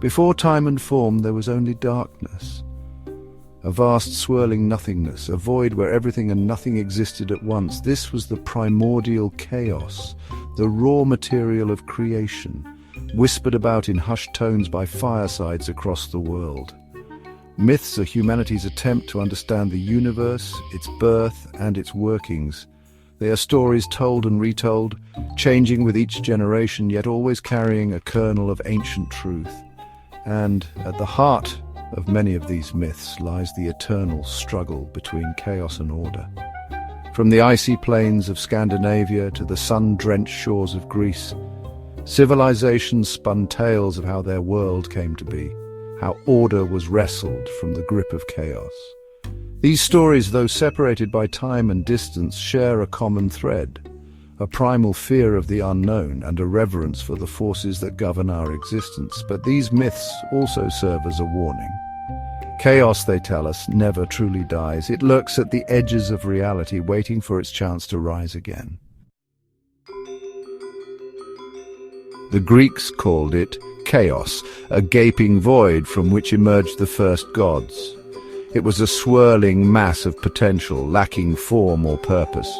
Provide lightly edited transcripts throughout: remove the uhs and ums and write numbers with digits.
Before time and form, there was only darkness. A vast swirling nothingness, a void where everything and nothing existed at once. This was the primordial chaos, the raw material of creation, whispered about in hushed tones by firesides across the world. Myths are humanity's attempt to understand the universe, its birth, and its workings. They are stories told and retold, changing with each generation, yet always carrying a kernel of ancient truth. And at the heart of many of these myths lies the eternal struggle between chaos and order. From the icy plains of Scandinavia to the sun-drenched shores of Greece, civilizations spun tales of how their world came to be, how order was wrestled from the grip of chaos. These stories, though separated by time and distance, share a common thread, a primal fear of the unknown and a reverence for the forces that govern our existence. But these myths also serve as a warning. Chaos, they tell us, never truly dies. It lurks at the edges of reality, waiting for its chance to rise again. The Greeks called it chaos, a gaping void from which emerged the first gods. It was a swirling mass of potential, lacking form or purpose.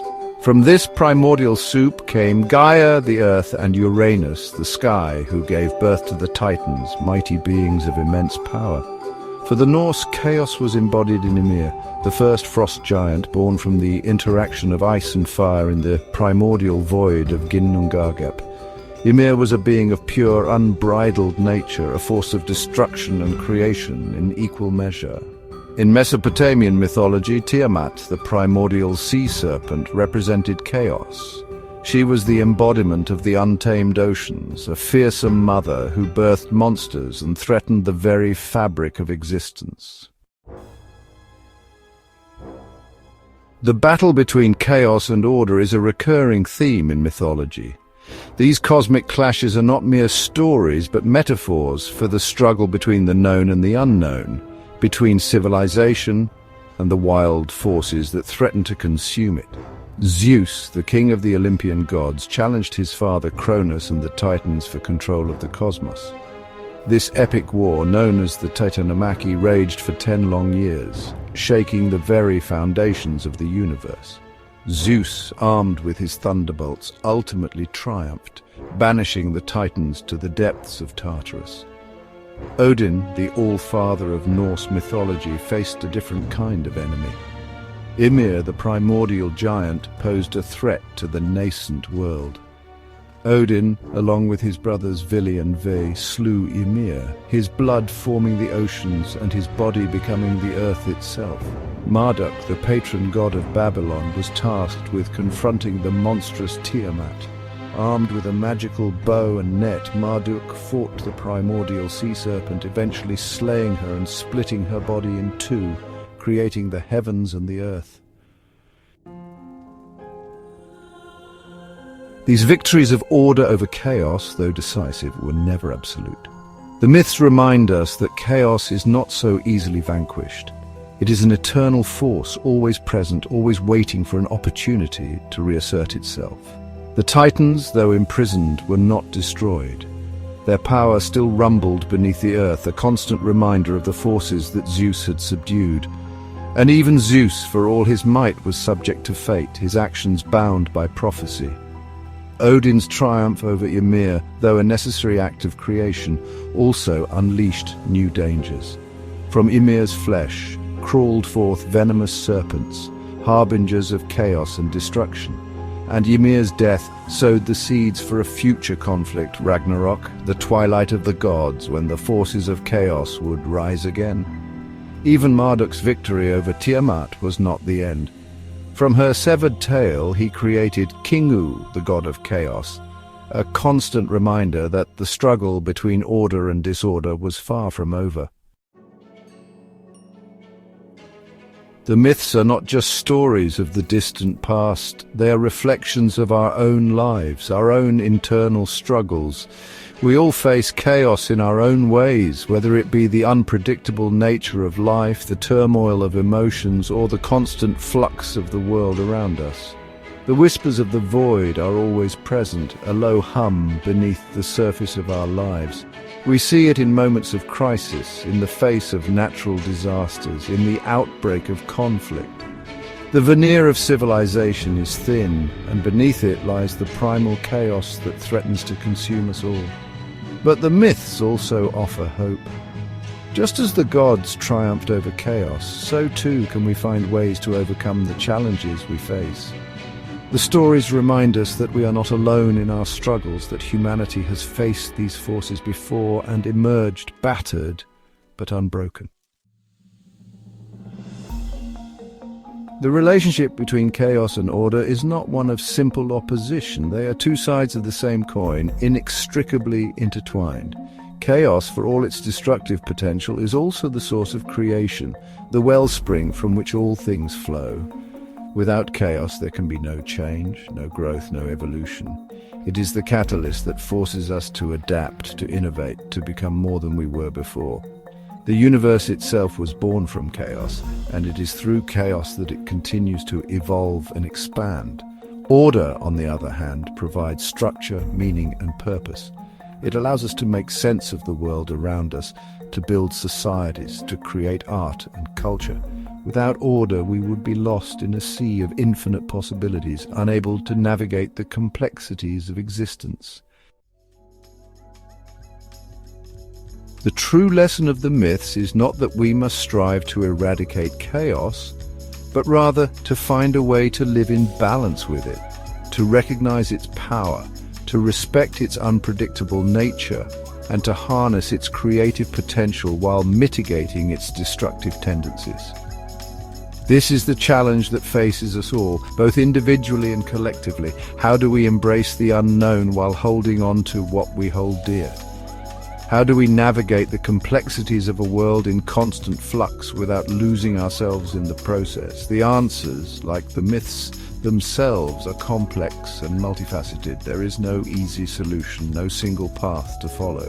From this primordial soup came Gaia, the earth, and Uranus, the sky, who gave birth to the Titans, mighty beings of immense power. For the Norse, chaos was embodied in Ymir, the first frost giant born from the interaction of ice and fire in the primordial void of Ginnungagap. Ymir was a being of pure, unbridled nature, a force of destruction and creation in equal measure. In Mesopotamian mythology, Tiamat, the primordial sea serpent, represented chaos. She was the embodiment of the untamed oceans, a fearsome mother who birthed monsters and threatened the very fabric of existence. The battle between chaos and order is a recurring theme in mythology. These cosmic clashes are not mere stories, but metaphors for the struggle between the known and the unknown, between civilization and the wild forces that threaten to consume it. Zeus, the king of the Olympian gods, challenged his father Cronus and the Titans for control of the cosmos. This epic war, known as the Titanomachy, raged for 10 long years, shaking the very foundations of the universe. Zeus, armed with his thunderbolts, ultimately triumphed, banishing the Titans to the depths of Tartarus. Odin, the All-Father of Norse mythology, faced a different kind of enemy. Ymir, the primordial giant, posed a threat to the nascent world. Odin, along with his brothers Vili and Ve, slew Ymir, his blood forming the oceans and his body becoming the earth itself. Marduk, the patron god of Babylon, was tasked with confronting the monstrous Tiamat. Armed with a magical bow and net, Marduk fought the primordial sea serpent, eventually slaying her and splitting her body in two, creating the heavens and the earth. These victories of order over chaos, though decisive, were never absolute. The myths remind us that chaos is not so easily vanquished. It is an eternal force, always present, always waiting for an opportunity to reassert itself. The Titans, though imprisoned, were not destroyed. Their power still rumbled beneath the earth, a constant reminder of the forces that Zeus had subdued. And even Zeus, for all his might, was subject to fate, his actions bound by prophecy. Odin's triumph over Ymir, though a necessary act of creation, also unleashed new dangers. From Ymir's flesh crawled forth venomous serpents, harbingers of chaos and destruction. And Ymir's death sowed the seeds for a future conflict, Ragnarok, the twilight of the gods, when the forces of chaos would rise again. Even Marduk's victory over Tiamat was not the end. From her severed tail he created Kingu, the god of chaos, a constant reminder that the struggle between order and disorder was far from over. The myths are not just stories of the distant past, they are reflections of our own lives, our own internal struggles. We all face chaos in our own ways, whether it be the unpredictable nature of life, the turmoil of emotions, or the constant flux of the world around us. The whispers of the void are always present, a low hum beneath the surface of our lives. We see it in moments of crisis, in the face of natural disasters, in the outbreak of conflict. The veneer of civilization is thin, and beneath it lies the primal chaos that threatens to consume us all. But the myths also offer hope. Just as the gods triumphed over chaos, so too can we find ways to overcome the challenges we face. The stories remind us that we are not alone in our struggles, that humanity has faced these forces before and emerged battered but unbroken. The relationship between chaos and order is not one of simple opposition. They are two sides of the same coin, inextricably intertwined. Chaos, for all its destructive potential, is also the source of creation, the wellspring from which all things flow. Without chaos, there can be no change, no growth, no evolution. It is the catalyst that forces us to adapt, to innovate, to become more than we were before. The universe itself was born from chaos, and it is through chaos that it continues to evolve and expand. Order, on the other hand, provides structure, meaning, and purpose. It allows us to make sense of the world around us, to build societies, to create art and culture. Without order, we would be lost in a sea of infinite possibilities, unable to navigate the complexities of existence. The true lesson of the myths is not that we must strive to eradicate chaos, but rather to find a way to live in balance with it, to recognize its power, to respect its unpredictable nature, and to harness its creative potential while mitigating its destructive tendencies. This is the challenge that faces us all, both individually and collectively. How do we embrace the unknown while holding on to what we hold dear? How do we navigate the complexities of a world in constant flux without losing ourselves in the process? The answers, like the myths themselves, are complex and multifaceted. There is no easy solution, no single path to follow.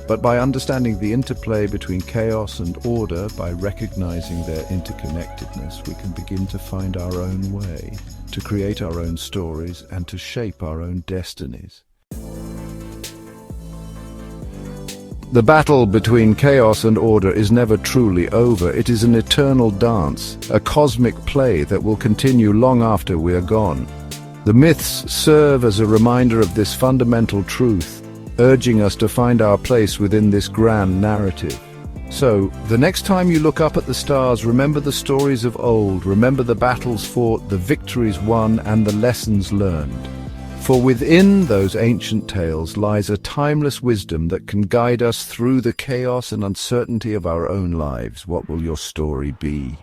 But by understanding the interplay between chaos and order, by recognizing their interconnectedness, we can begin to find our own way, to create our own stories, and to shape our own destinies. The battle between chaos and order is never truly over. It is an eternal dance, a cosmic play that will continue long after we are gone. The myths serve as a reminder of this fundamental truth, urging us to find our place within this grand narrative. So, the next time you look up at the stars, remember the stories of old, remember the battles fought, the victories won, and the lessons learned. For within those ancient tales lies a timeless wisdom that can guide us through the chaos and uncertainty of our own lives. What will your story be?